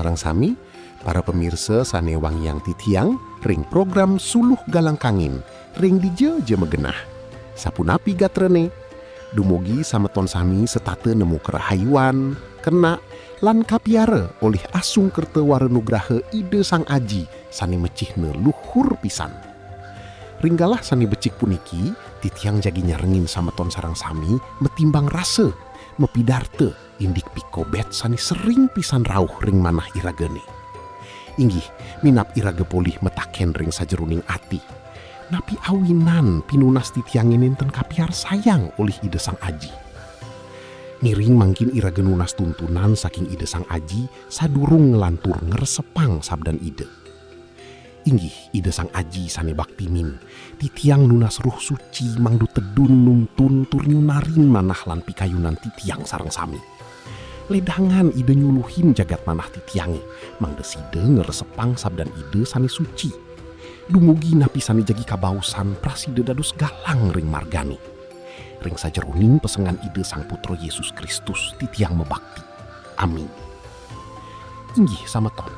sarang sami, para pemirsa sanewang yang titiang, ring program Suluh Galang Kangin, ring dije megenah. Sapunapi gatrene, dumugi sameton sami setate nemu kerahayuan, kena, lan kapiara oleh asung kerta warenugraha ide sang aji, sani mecihne luhur pisan. Ringgalah sani becik puniki, titiang jagi nyarengin sameton sarang sami, metimbang rasa, mepidarte, indik pikobet sani sering pisan rauh ring manah iragene. Inggih, minap irage polih metaken ring sajeruning ati. Napi awinan pinunas titiangin enten kapiar sayang oleh ide sang aji. Miring mangkin irage nunas tuntunan saking ide sang aji sadurung ngelantur ngeresepang sabdan ide. Inggih, ide sang aji sane baktimin, titiang nunas ruh suci mangdu tedun nuntun tur nyunarin manah lan pikayunan titiang sareng sami. Ledangan ide nyuluhin jagat manah titiangi, mangde side ngeresepang sabdan ide sane suci. Dumugi napi sane jagi kabausan praside dados galang ring margani. Ring sajeruning pesengan ide sang putra Yesus Kristus titiang mebakti. Amin. Inggih sameton,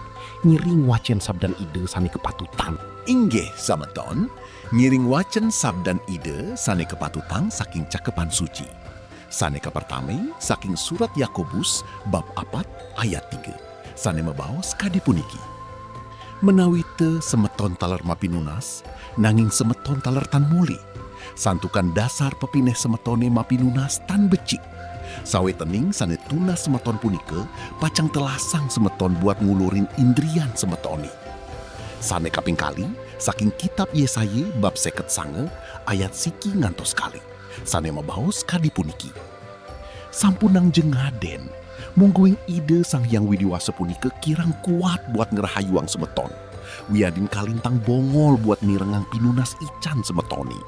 ngiring wacen sabdan ide sane kepatutan. Inggih sameton, ngiring wacen sabdan ide sane kepatutan saking cakepan suci. Sane kapertame saking surat Yakobus bab 4 ayat 3. Sane mabaos kadi puniki. Menawi teu semeton taler mapinunas, nanging semeton taler tan muli. Santukan dasar pepineh semetone mapinunas tan becik. Sawe tening sane tunas semeton punika, pacang telasang semeton buat ngulurin indrian semetone. Sane kaping kali, saking kitab Yesaya bab 59 ayat siki ngantos kali. Sane mabaos kadi puniki. Sampunang jengaden, mungguing ide sang yang widiwasa punika kirang kuat buat ngerahayuang semeton. Wiadin kalintang bongol buat nirengang pinunas ican semetoni.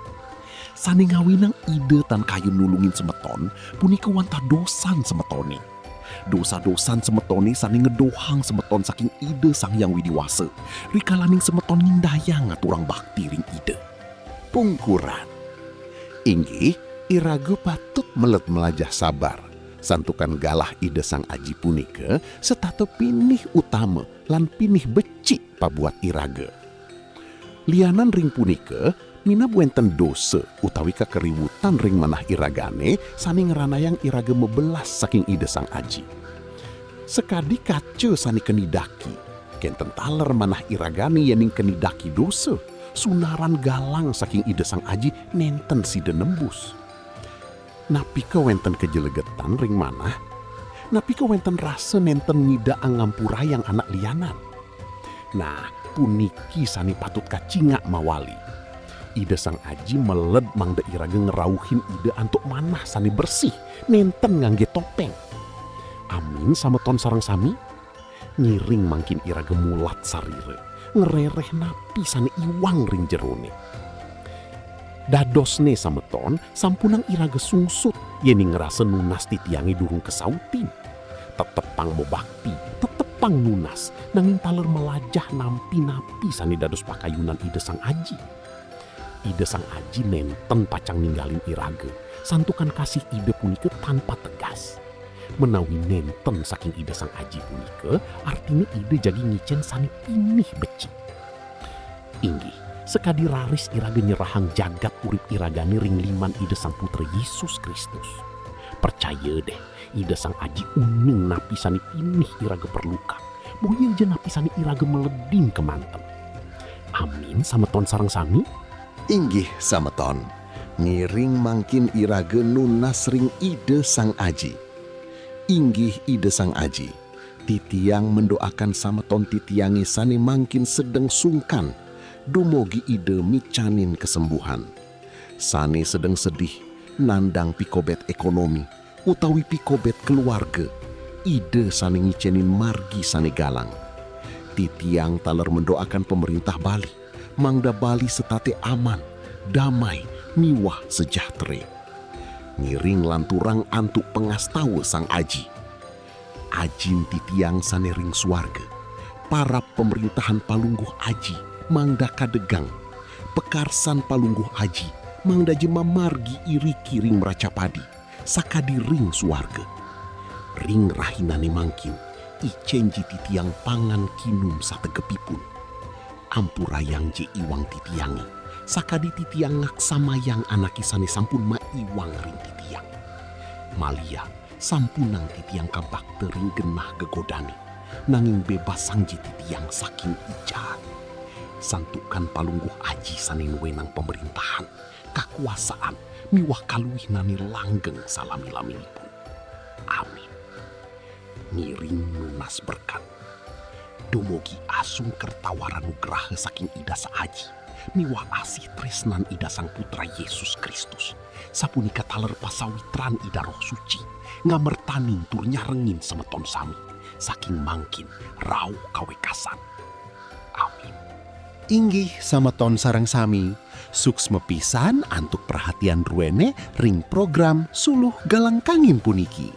Sane ngawinang ide tan kayu nulungin semeton, punika wantah dosan semetoni. Dosa-dosan semetoni sane ngedohang semeton saking ide sang yang widiwasa. Rikalaning semeton ngindayang ngaturang bakti ring ide. Pungkuran. Inggih, irage patut melet melajah sabar. Santukan galah ide sang aji punika setato pinih utama lan pinih becik pabuat irage. Lianan ring punika, mina wenten dosa utawi kakeriwutan ring manah iragane sani ngeranayang irage mebelas saking ide sang aji. Sekadi kace sani kenidaki, kenten taler manah iragane yening kenidaki dosa, sunaran galang saking ide sang aji nenten side nembus. Napi kewenten kejelegetan ring manah, napi kewenten rasa nenten ngida angampurayang anak lianan. Nah, puniki sani patut kacingak mawali. Ide sang aji meled mangda irage ngerauhin ide antuk manah sani bersih, nenten ngangge topeng. Amin sameton sareng sami, ngiring mangkin irage mulat sarire, ngerereh napi sani iwang ring jerone. Dadosne sameton sampunang irage sungsut yening ngerasa nunas titiangi durung kesautin. Tetepang bobakti, tetepang nunas, nanging taler melajah nampi-napi sani dados pakayunan ide sang aji. Ide sang aji nenten pacang ninggalin irage, santukan kasih ide punika tanpa tegas. Menawi nenten saking ide sang aji punika, artinya ide jadi ngicen sani pinih becik. Inggih, sekadi raris irage nyerahang jagat urip iragane ring liman ide sang putra Yesus Kristus. Percaya deh, ide sang aji uning napi sani pinih irage perluka. Boya aja napi sani irage meledin kemanten. Amin sameton sareng sami. Inggih sameton, ngiring mangkin irage nunas ring ide sang aji. Inggih ide sang aji, titiang mendoakan sameton titiangi sane mangkin sedeng sungkan, dumogi ide micanin kesembuhan. Sane sedeng sedih, nandang pikobet ekonomi, utawi pikobet keluarga, ide sane ngicenin margi sane galang. Titiang taler mendoakan pemerintah Bali, mangda Bali setate aman, damai, miwah sejahtera. Ngiring lanturang antuk pengastawa sang aji. Ajin titiang sane ring suarga, para pemerintahan palungguh aji, mangda kadegang, pekarsan palungguh aji, mangda jema margi iriki ring meraca padi, sakadi ring suarga. Ring rahinane mangkin, icen ji titiang pangan kinum sategepipun. Ampurayang je iwang titiangi, sakadi titiang ngaksamayang anak kisane sampun ma iwang ring titiang. Malia sampunang titiang kabak tering genah gegodani, nanging bebas sang ji titiang saking ijahan. Santukan palungguh aji sanin wenang pemerintahan, kakuasaan, miwah kaluih nani langgeng salami-laminipun. Amin. Ngiring nunas berkat. Dumugi asung kertawara nugraha saking ida saaji, miwah asih tresnan ida sang putra Yesus Kristus. Sapunika taler pasawitran ida roh suci, ngamertaning tur nyarengin semeton sami, saking mangkin rau kawekasan. Amin. Inggih sameton sareng sami, suksme pisan antuk perhatian ruene ring program Suluh Galangkangin puniki.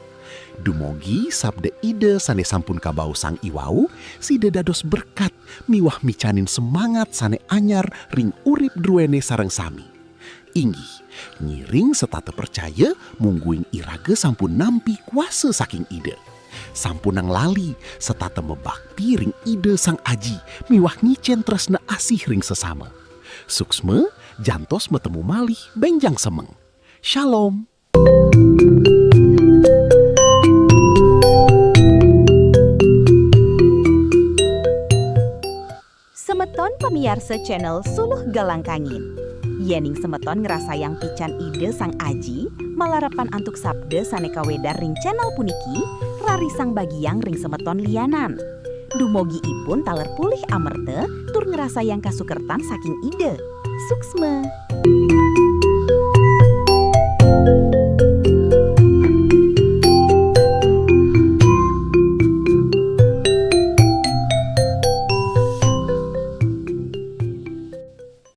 Dumogi sabda ide sane sampun kabau sang iwau, sida dados berkat miwah micanin semangat sane anyar ring urip druene sareng sami. Inggih, nyiring setata percaya mungguing irage sampun nampi kuasa saking ide. Sampunang lali setata mebakti ring ide sang aji miwah ngicen tresna asih ring sesama. Suksme jantos metemu malih benjang semeng. Shalom. Semeton pemiarsa channel Suluh Galangkangin. Yening semeton ngerasayang pican ide sang aji, malarapan antuk sabda saneka wedar ring channel puniki, rarisang bagiang ring semeton lianan. Dumogi ipun taler pulih amerte tur ngerasayang kasukertan saking ide. Suksme.